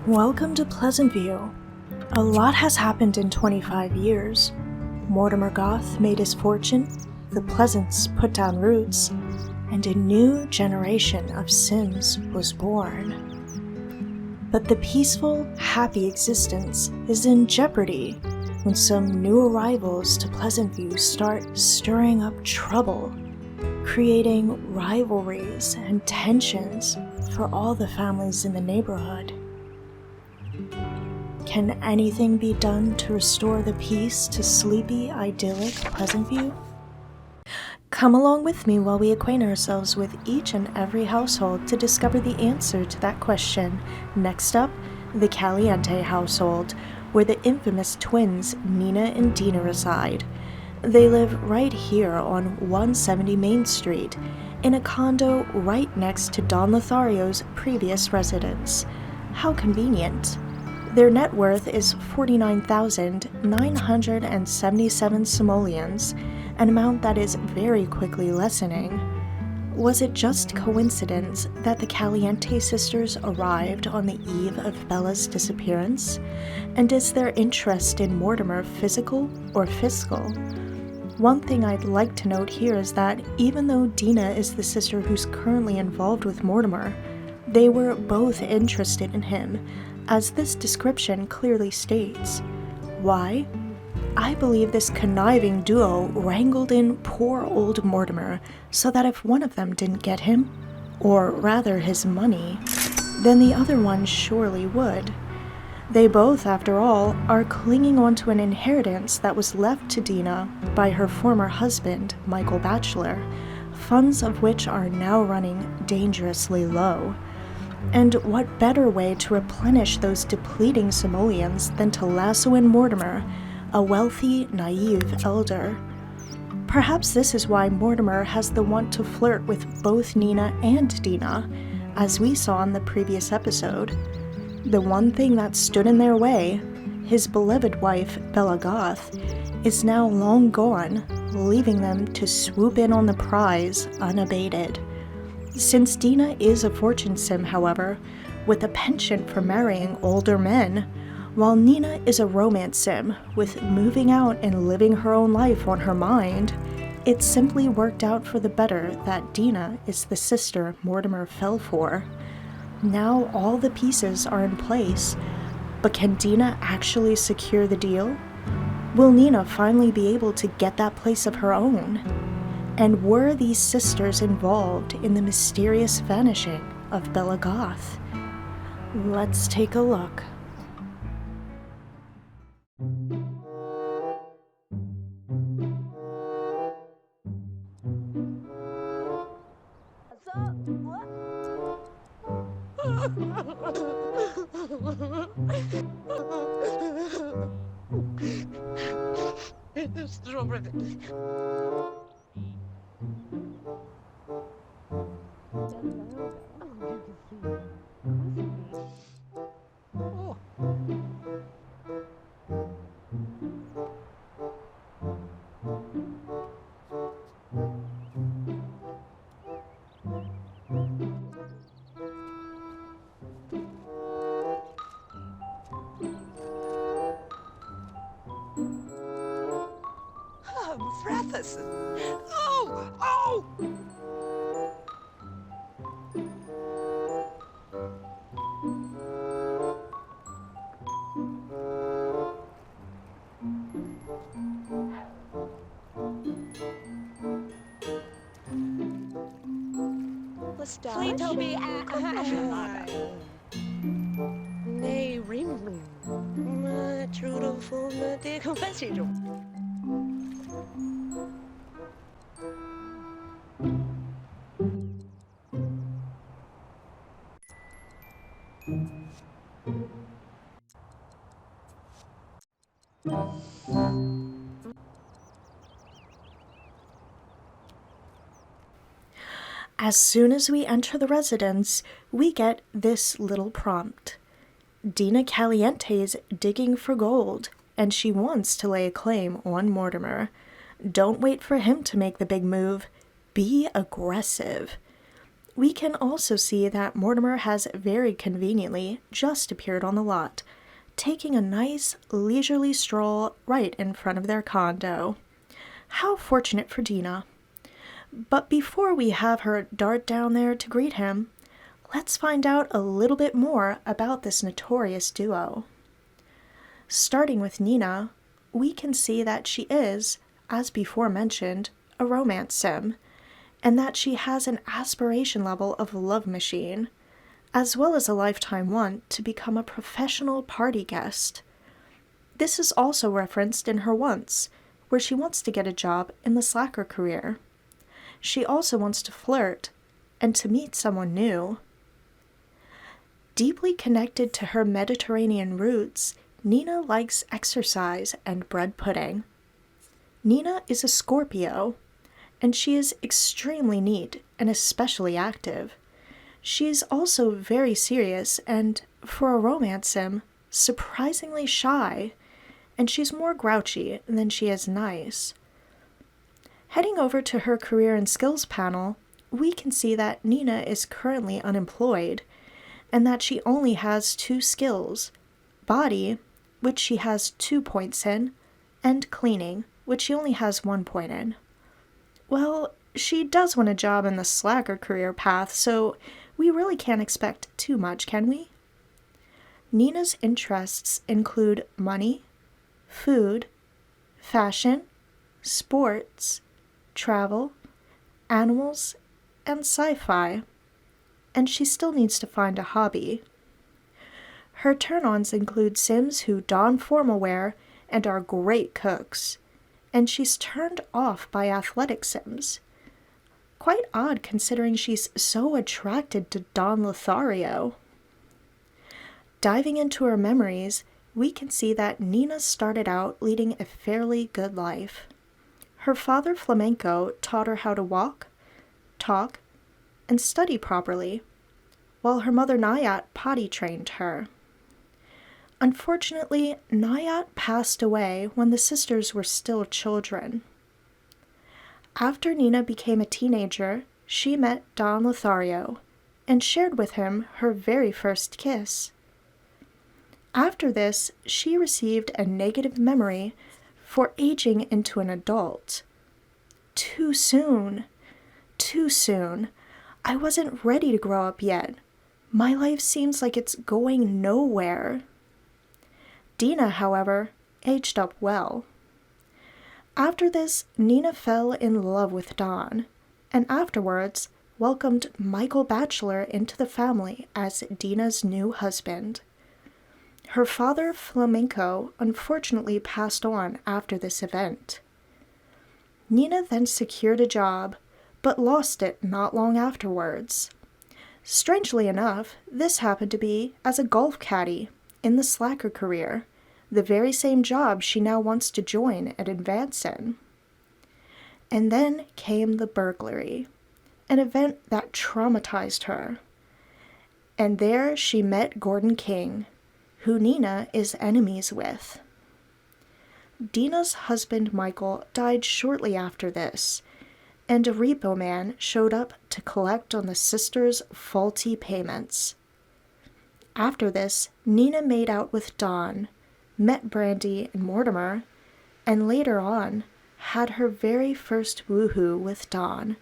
Welcome to Pleasantview. A lot has happened in 25 years. Mortimer Goth made his fortune, the Pleasants put down roots, and a new generation of Sims was born. But the peaceful, happy existence is in jeopardy when some new arrivals to Pleasantview start stirring up trouble, creating rivalries and tensions for all the families in the neighborhood. Can anything be done to restore the peace to sleepy, idyllic Pleasantview? Come along with me while we acquaint ourselves with each and every household to discover the answer to that question. Next up, the Caliente household, where the infamous twins Nina and Dina reside. They live right here on 170 Main Street, in a condo right next to Don Lothario's previous residence. How convenient. Their net worth is 49,977 simoleons, an amount that is very quickly lessening. Was it just coincidence that the Caliente sisters arrived on the eve of Bella's disappearance? And is their interest in Mortimer physical or fiscal? One thing I'd like to note here is that even though Dina is the sister who's currently involved with Mortimer, they were both interested in him, as this description clearly states. Why? I believe this conniving duo wrangled in poor old Mortimer so that if one of them didn't get him, or rather his money, then the other one surely would. They both, after all, are clinging onto an inheritance that was left to Dina by her former husband, Michael Batchelor, funds of which are now running dangerously low. And what better way to replenish those depleting simoleons than to lasso in Mortimer, a wealthy, naive elder? Perhaps this is why Mortimer has the want to flirt with both Nina and Dina, as we saw in the previous episode. The one thing that stood in their way, his beloved wife, Bella Goth, is now long gone, leaving them to swoop in on the prize unabated. Since Dina is a fortune sim, however, with a penchant for marrying older men, while Nina is a romance sim with moving out and living her own life on her mind, it simply worked out for the better that Dina is the sister Mortimer fell for. Now all the pieces are in place, but can Dina actually secure the deal? Will Nina finally be able to get that place of her own? And were these sisters involved in the mysterious vanishing of Bella Goth? Let's take a look. As soon as we enter the residence, we get this little prompt. Dina Caliente is digging for gold, and she wants to lay a claim on Mortimer. Don't wait for him to make the big move. Be aggressive. We can also see that Mortimer has very conveniently just appeared on the lot, taking a nice, leisurely stroll right in front of their condo. How fortunate for Dina. But before we have her dart down there to greet him, let's find out a little bit more about this notorious duo. Starting with Nina, we can see that she is, as before mentioned, a romance sim, and that she has an aspiration level of love machine, as well as a lifetime want to become a professional party guest. This is also referenced in her wants, where she wants to get a job in the slacker career. She also wants to flirt and to meet someone new. Deeply connected to her Mediterranean roots, Nina likes exercise and bread pudding. Nina is a Scorpio, and she is extremely neat and especially active. She is also very serious and, for a romance sim, surprisingly shy, and she's more grouchy than she is nice. Heading over to her career and skills panel, we can see that Nina is currently unemployed, and that she only has 2 skills: body, which she has 2 points in, and cleaning, which she only has 1 point in. Well, she does want a job in the slacker career path, so we really can't expect too much, can we? Nina's interests include money, food, fashion, sports, travel, animals, and sci-fi, and she still needs to find a hobby. Her turn-ons include sims who don formal wear and are great cooks, and she's turned off by athletic sims. Quite odd considering she's so attracted to Don Lothario. Diving into her memories, we can see that Nina started out leading a fairly good life. Her father Flamenco taught her how to walk, talk, and study properly, while her mother Nayat potty trained her. Unfortunately, Nayat passed away when the sisters were still children. After Nina became a teenager, she met Don Lothario and shared with him her very first kiss. After this, she received a negative memory for aging into an adult. Too soon. Too soon. I wasn't ready to grow up yet. My life seems like it's going nowhere. Dina, however, aged up well. After this, Nina fell in love with Don, and afterwards welcomed Michael Batchelor into the family as Dina's new husband. Her father, Flamenco, unfortunately passed on after this event. Nina then secured a job, but lost it not long afterwards. Strangely enough, this happened to be as a golf caddy in the slacker career, the very same job she now wants to join and advance in. And then came the burglary, an event that traumatized her. And there she met Gordon King, who Nina is enemies with. Dina's husband Michael died shortly after this, and a repo man showed up to collect on the sisters' faulty payments. After this, Nina made out with Don, met Brandy and Mortimer, and later on had her very first woohoo with Don,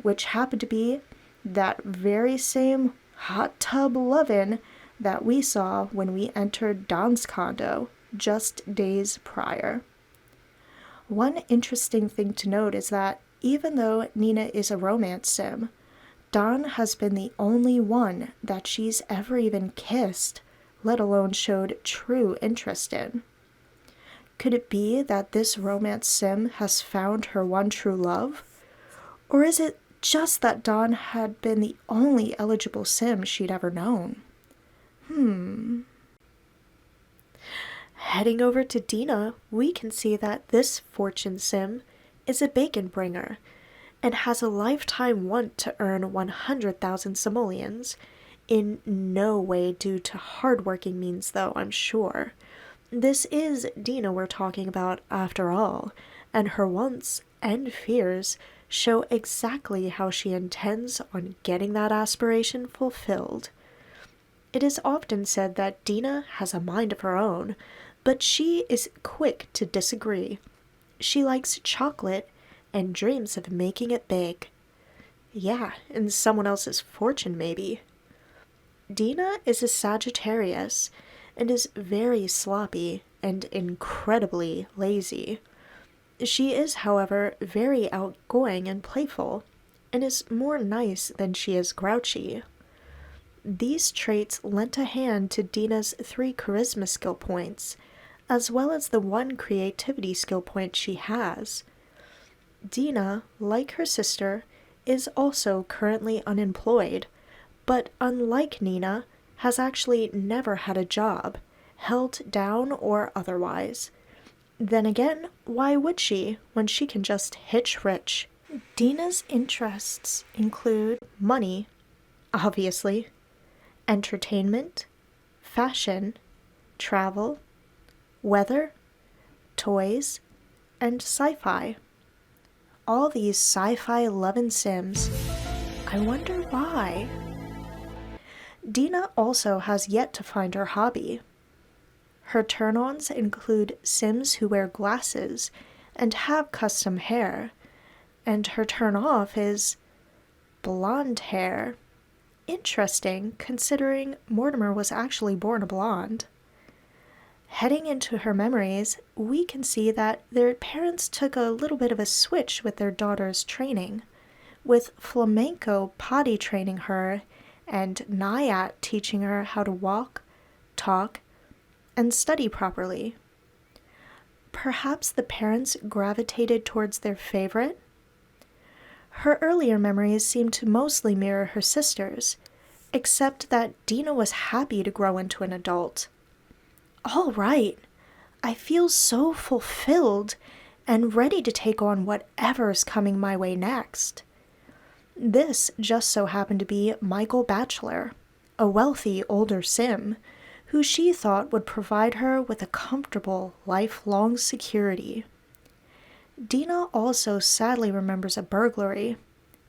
which happened to be that very same hot tub lovin' that we saw when we entered Don's condo just days prior. One interesting thing to note is that even though Nina is a romance sim, Don has been the only one that she's ever even kissed, let alone showed true interest in. Could it be that this romance sim has found her one true love? Or is it just that Don had been the only eligible sim she'd ever known? Heading over to Dina, we can see that this fortune sim is a bacon bringer and has a lifetime want to earn 100,000 simoleons, in no way due to hardworking means though, I'm sure. This is Dina we're talking about after all, and her wants and fears show exactly how she intends on getting that aspiration fulfilled. It is often said that Dina has a mind of her own, but she is quick to disagree. She likes chocolate and dreams of making it big. Yeah, in someone else's fortune, maybe. Dina is a Sagittarius and is very sloppy and incredibly lazy. She is, however, very outgoing and playful, and is more nice than she is grouchy. These traits lent a hand to Dina's 3 charisma skill points, as well as the 1 creativity skill point she has. Dina, like her sister, is also currently unemployed, but unlike Nina, has actually never had a job, held down or otherwise. Then again, why would she when she can just hitch rich? Dina's interests include money, obviously, entertainment, fashion, travel, weather, toys, and sci-fi. All these sci-fi lovin' Sims. I wonder why. Dina also has yet to find her hobby. Her turn-ons include Sims who wear glasses and have custom hair, and her turn-off is blonde hair. Interesting, considering Mortimer was actually born a blonde. Heading into her memories, we can see that their parents took a little bit of a switch with their daughter's training, with flamenco potty training her and Nayat teaching her how to walk, talk, and study properly. Perhaps the parents gravitated towards their favorite? Her earlier memories seem to mostly mirror her sister's, except that Dina was happy to grow into an adult. All right, I feel so fulfilled and ready to take on whatever's coming my way next. This just so happened to be Michael Batchelor, a wealthy older Sim, who she thought would provide her with a comfortable, lifelong security. Dina also sadly remembers a burglary,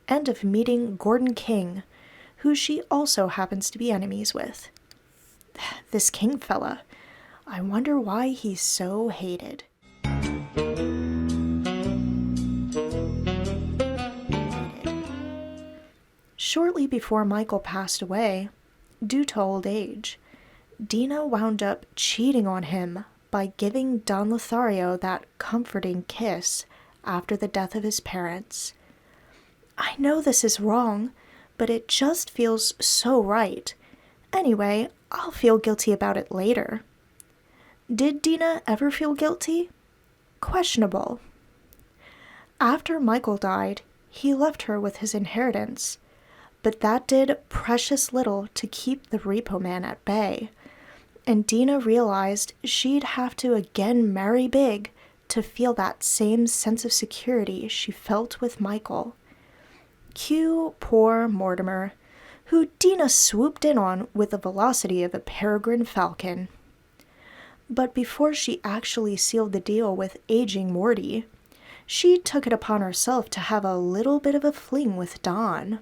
and of meeting Gordon King, who she also happens to be enemies with. This King fella, I wonder why he's so hated. Shortly before Michael passed away, due to old age, Dina wound up cheating on him by giving Don Lothario that comforting kiss after the death of his parents. I know this is wrong, but it just feels so right. Anyway, I'll feel guilty about it later. Did Dina ever feel guilty? Questionable. After Michael died, he left her with his inheritance, but that did precious little to keep the repo man at bay, and Dina realized she'd have to again marry big to feel that same sense of security she felt with Michael. Cue poor Mortimer, who Dina swooped in on with the velocity of a peregrine falcon. But before she actually sealed the deal with aging Morty, she took it upon herself to have a little bit of a fling with Don.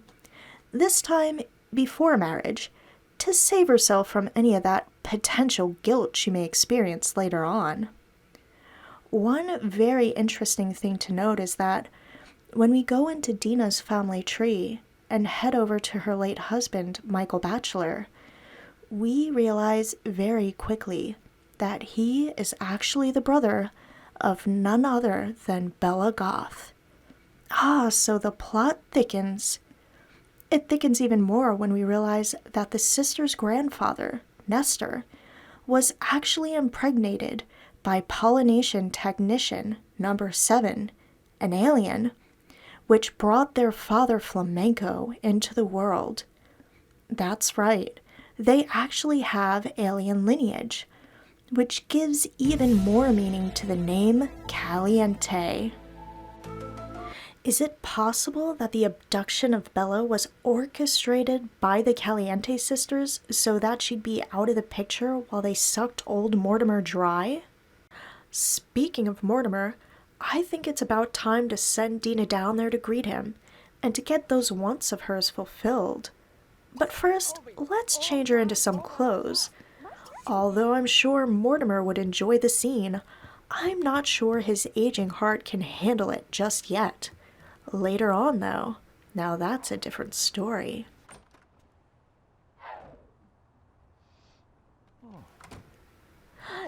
This time before marriage, to save herself from any of that potential guilt she may experience later on. One very interesting thing to note is that when we go into Dina's family tree and head over to her late husband, Michael Batchelor, we realize very quickly that he is actually the brother of none other than Bella Goth. So the plot thickens. It thickens even more when we realize that the sister's grandfather, Nestor, was actually impregnated by pollination technician number 7, an alien, which brought their father Flamenco into the world. That's right, they actually have alien lineage, which gives even more meaning to the name Caliente. Is it possible that the abduction of Bella was orchestrated by the Caliente sisters so that she'd be out of the picture while they sucked old Mortimer dry? Speaking of Mortimer, I think it's about time to send Dina down there to greet him, and to get those wants of hers fulfilled. But first, let's change her into some clothes. Although I'm sure Mortimer would enjoy the scene, I'm not sure his aging heart can handle it just yet. Later on, though, now that's a different story.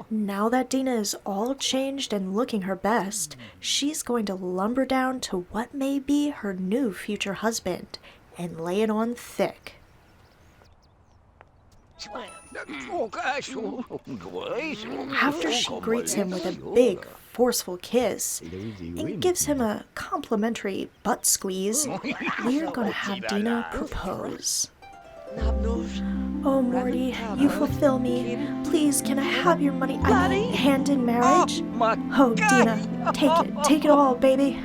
Now that Dina is all changed and looking her best, she's going to lumber down to what may be her new future husband and lay it on thick. After she greets him with a big, forceful kiss and gives him a complimentary butt squeeze, we're gonna have Dina propose. Oh, Morty, you fulfill me. Please, can I have your money? I mean, hand in marriage? Oh, Dina, take it all, baby.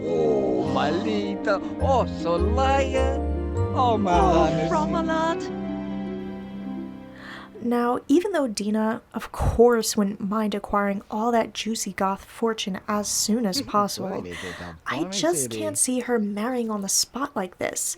Oh, Malita, oh, Solaya, oh, Malanas. Oh, Romalad. Now, even though Dina, of course, wouldn't mind acquiring all that juicy goth fortune as soon as possible, I just can't see her marrying on the spot like this.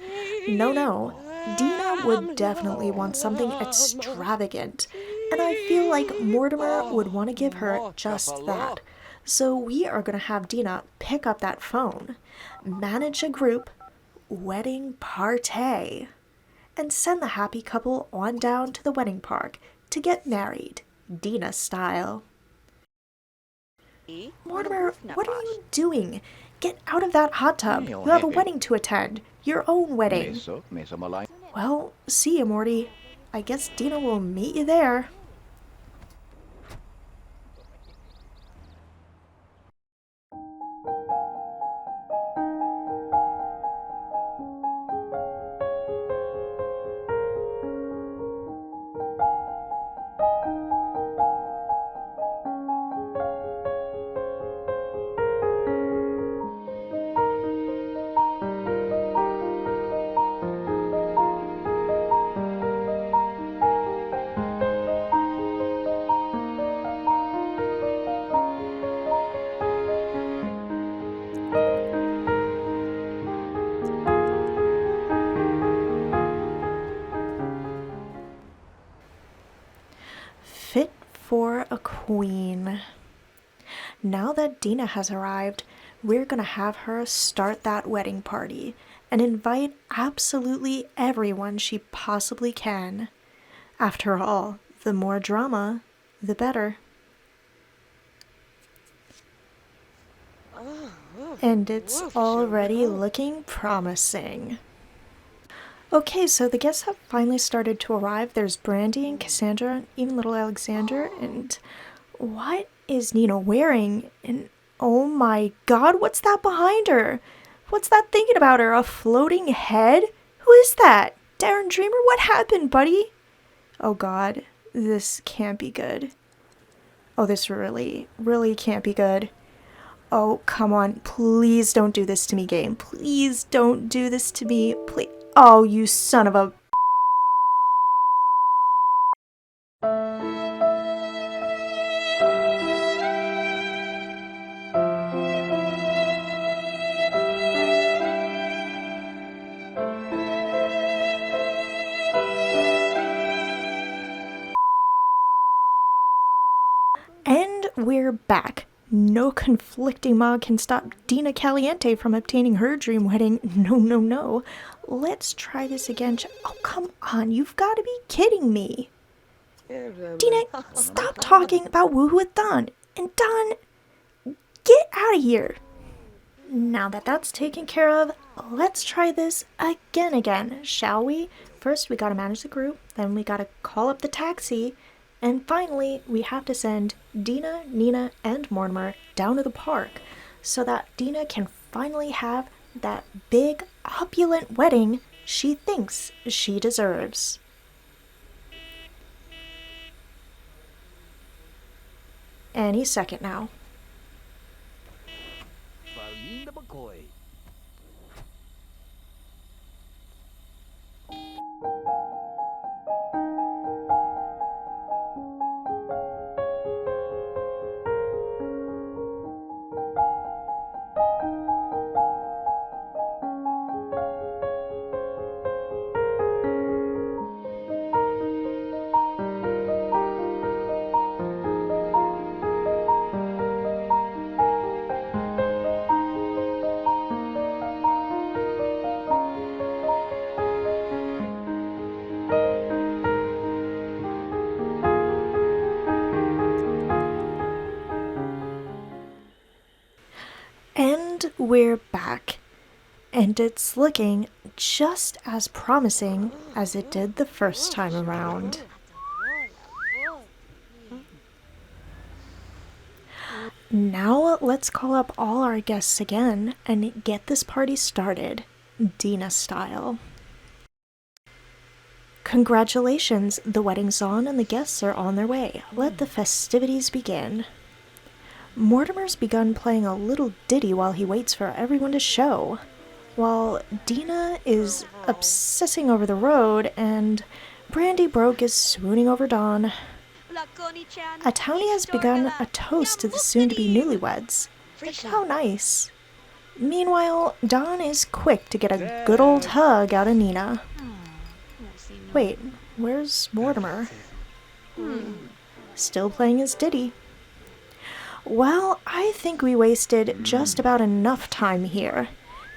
No. Dina would definitely want something extravagant, and I feel like Mortimer would want to give her just that. So we are going to have Dina pick up that phone, manage a group wedding party, and send the happy couple on down to the wedding park to get married, Dina style. Mortimer, what are you doing? Get out of that hot tub. You have a wedding to attend. Your own wedding. Well, see you, Morty. I guess Dina will meet you there. Fit for a queen. Now that Dina has arrived, we're gonna have her start that wedding party and invite absolutely everyone she possibly can. After all, the more drama, the better. And it's already looking promising. Okay, so the guests have finally started to arrive. There's Brandy and Cassandra, even little Alexander, and what is Nina wearing? And oh my god, what's that behind her? What's that thinking about her? A floating head? Who is that? Darren Dreamer? What happened, buddy? Oh god, this can't be good. Oh, this really can't be good. Oh, come on. Please don't do this to me, game. Please don't do this to me. Please. Oh, you son of a... And we're back. No conflicting mob can stop Dina Caliente from obtaining her dream wedding. No. Let's try this again. Oh, come on. You've got to be kidding me. Dina, stop talking about woohoo with Don. And Don, get out of here. Now that that's taken care of, let's try this again, shall we? First, we gotta manage the group. Then we gotta call up the taxi. And finally, we have to send Dina, Nina, and Mortimer down to the park so that Dina can finally have that big, opulent wedding she thinks she deserves. Any second now. And we're back. And it's looking just as promising as it did the first time around. Now let's call up all our guests again and get this party started, Dina style. Congratulations, the wedding's on and the guests are on their way. Let the festivities begin. Mortimer's begun playing a little ditty while he waits for everyone to show, while Dina is obsessing over the road and Brandy Broke is swooning over Dawn. A townie has begun a toast to the soon-to-be newlyweds. How nice. Meanwhile, Dawn is quick to get a good old hug out of Nina. Wait, where's Mortimer? Still playing his ditty. Well, I think we wasted just about enough time here.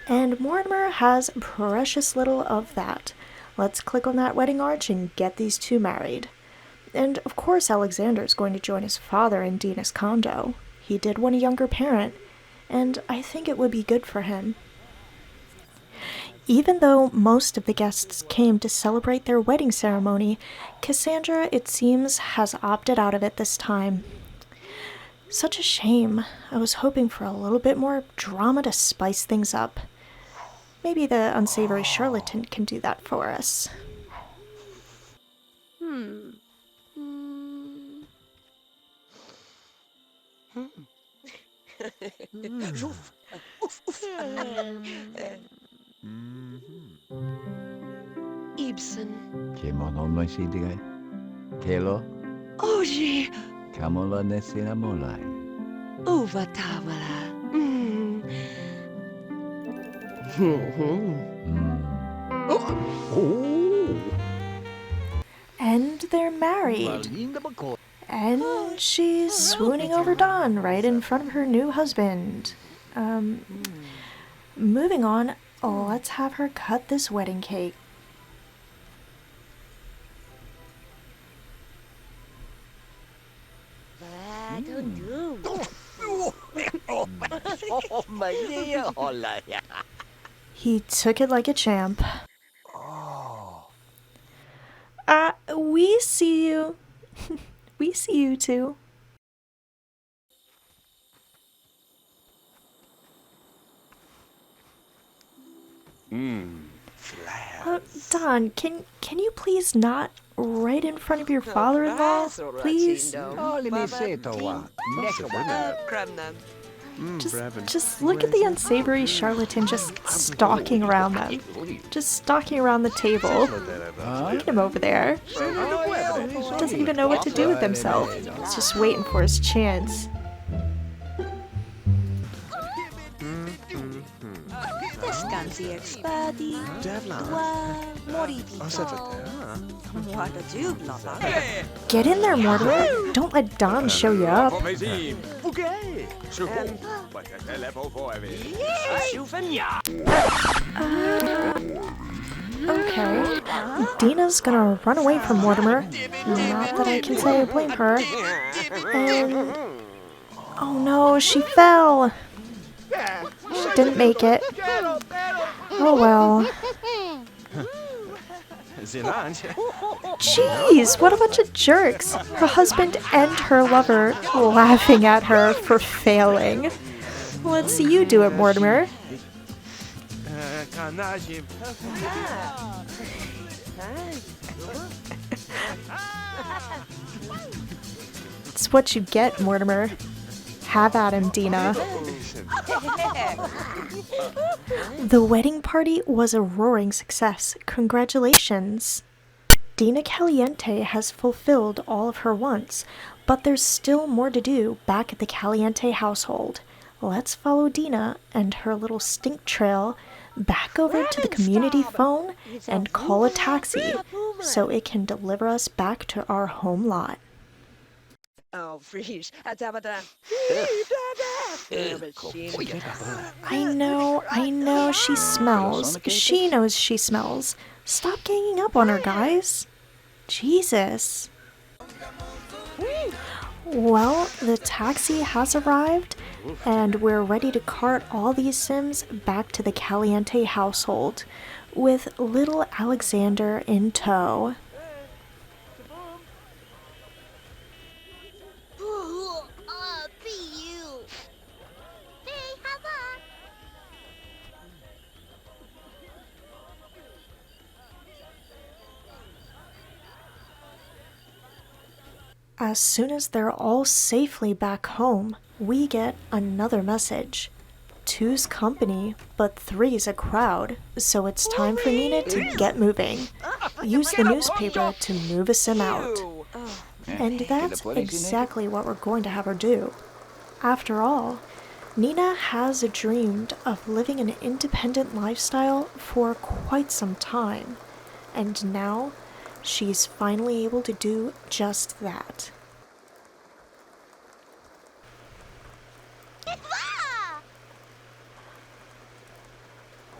And Mortimer has precious little of that. Let's click on that wedding arch and get these two married. And of course Alexander's going to join his father in Dina's condo. He did want a younger parent, and I think it would be good for him. Even though most of the guests came to celebrate their wedding ceremony, Cassandra, it seems, has opted out of it this time. Such a shame. I was hoping for a little bit more drama to spice things up. Maybe the unsavory charlatan can do that for us. Easton. Kimono mo si digay. Kelo, Oji. kamola ne sinamolay. Uva tawala. And they're married. And she's swooning over Dawn right in front of her new husband. Moving on, let's have her cut this wedding cake. He took it like a champ. We see you. We see you too. Don, can you please not right in front of your father-in-law, please? Just look at the unsavory charlatan just stalking around them. Just stalking around the table. Look at him over there. Doesn't even know what to do with himself. He's just waiting for his chance. Get in there, Mortimer. Don't let Don show you up. Okay. Dina's gonna run away from Mortimer. Not that I can say I blame her. And... oh no, she fell! She didn't make it. Oh well. Jeez, what a bunch of jerks! Her husband and her lover laughing at her for failing. Let's see you do it, Mortimer. It's what you get, Mortimer. Have at him, Dina. The wedding party was a roaring success. Congratulations. Dina Caliente has fulfilled all of her wants, but there's still more to do back at the Caliente household. Let's follow Dina and her little stink trail back over to the community phone and call a taxi so it can deliver us back to our home lot. Oh, freeze. I know, she smells. She knows she smells. Stop ganging up on her, guys. Jesus. Well, the taxi has arrived, and we're ready to cart all these Sims back to the Caliente household, with little Alexander in tow. As soon as they're all safely back home, we get another message. 2's company, but 3's a crowd, so it's time for Nina to get moving. Use the newspaper to move a Sim out. And that's exactly what we're going to have her do. After all, Nina has dreamed of living an independent lifestyle for quite some time, and now she's finally able to do just that.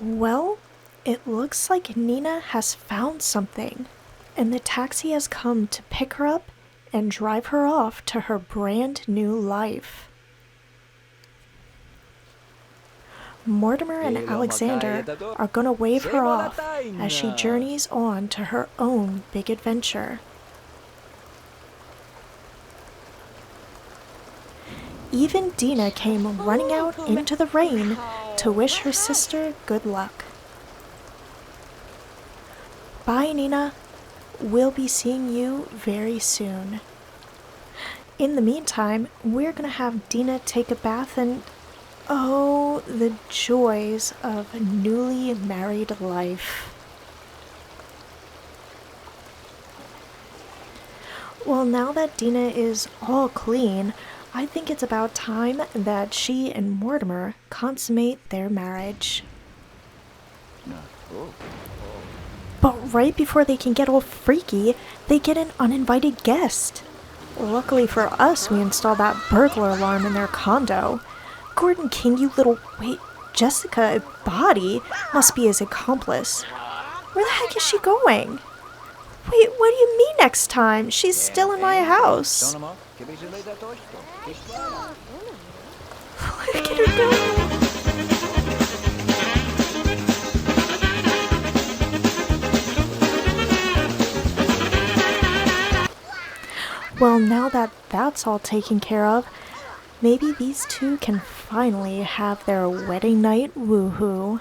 Well, it looks like Nina has found something, and the taxi has come to pick her up and drive her off to her brand new life. Mortimer and Alexander are gonna wave her off as she journeys on to her own big adventure. Even Dina came running out into the rain to wish her sister good luck. Bye, Nina. We'll be seeing you very soon. In the meantime, we're gonna have Dina take a bath and... oh, the joys of newly married life. Well, now that Dina is all clean, I think it's about time that she and Mortimer consummate their marriage. But right before they can get all freaky, they get an uninvited guest. Luckily for us, we installed that burglar alarm in their condo. Gordon King, you little... wait, Jessica Body must be his accomplice. Where the heck is she going? Wait, what do you mean next time? She's still in my house. Look at her go. Well, now that that's all taken care of, maybe these two can finally have their wedding night woohoo.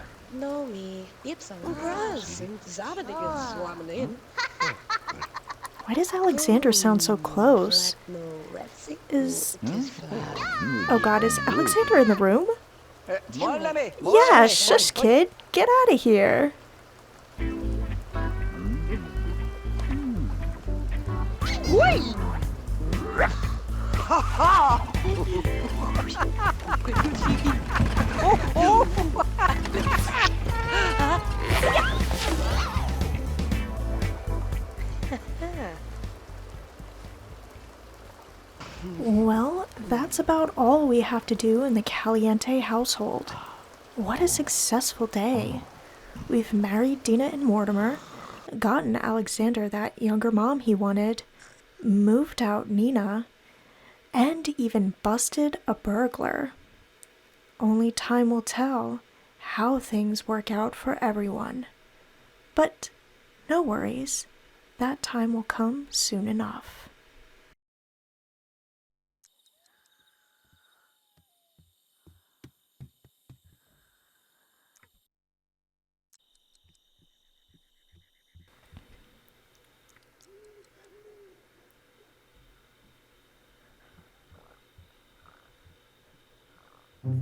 Why does Alexander sound so close? Oh god, is Alexander in the room? Yeah, shush kid, get out of here. Well, that's about all we have to do in the Caliente household. What a successful day. We've married Dina and Mortimer, gotten Alexander that younger mom he wanted, moved out Nina, and even busted a burglar. Only time will tell how things work out for everyone. But no worries, that time will come soon enough.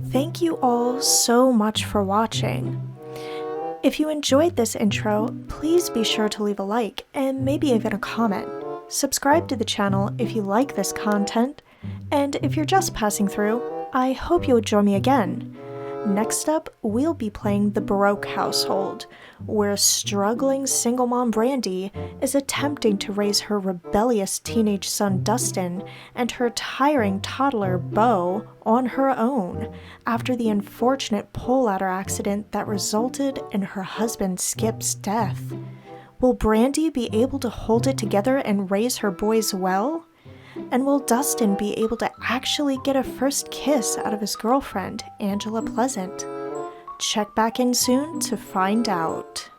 Thank you all so much for watching. If you enjoyed this intro, please be sure to leave a like and maybe even a comment. Subscribe to the channel if you like this content, and if you're just passing through, I hope you'll join me again. Next up, we'll be playing the Baroque household, where struggling single mom Brandy is attempting to raise her rebellious teenage son Dustin and her tiring toddler Beau on her own after the unfortunate pole ladder accident that resulted in her husband Skip's death. Will Brandy be able to hold it together and raise her boys well? And will Dustin be able to actually get a first kiss out of his girlfriend, Angela Pleasant? Check back in soon to find out.